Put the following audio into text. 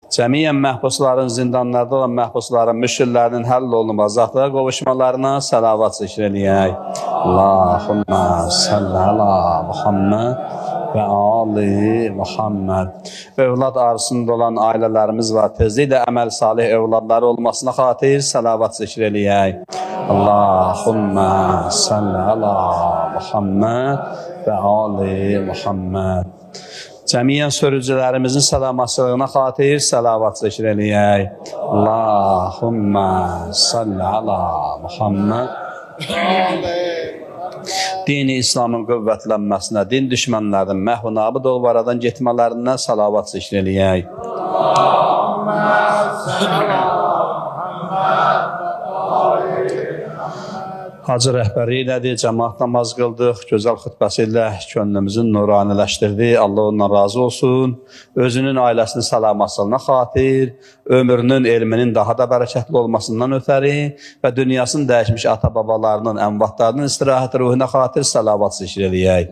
Cəmiyyən məhbusların, zindanlarda olan məhbusların, müşkillərinin həll olunma, azadlığa qovuşmalarına salavat zikr eləyək. Allahümmə salli ala Muhammed və ali Muhammed. Övlad arzusunda olan ailələrimiz var. Tezliklə əməl salih övladları olmasına xatir salavat zikr eləyək. Allahümmə salli ala Muhammed və ali Muhammed. Cəmiyyən sürücülərimizin salamatçılığına xatir salavat zikr eləyək. Allahümmə salli ala Muhammed. Dini İslamın qüvvətlənməsinə, din düşmənlərinin məhv nabid olub aradan getmələrinə salavat zikr eləyək. Allahümmə salli ala Muhammed. Hacı rəhbəri ilədir, cəmaat namaz qıldıq, gözəl xütbəsi ilə könlümüzün nuraniləşdirdi. Allah ondan razı olsun. Özünün ailəsinin salamatçılığına xatir, ömrünün, elminin daha da bərəkətli olmasından ötəri və dünyasını dəyişmiş ata-babalarının, əmvatlarının istirahət ruhuna xatir salavat zikr eləyək.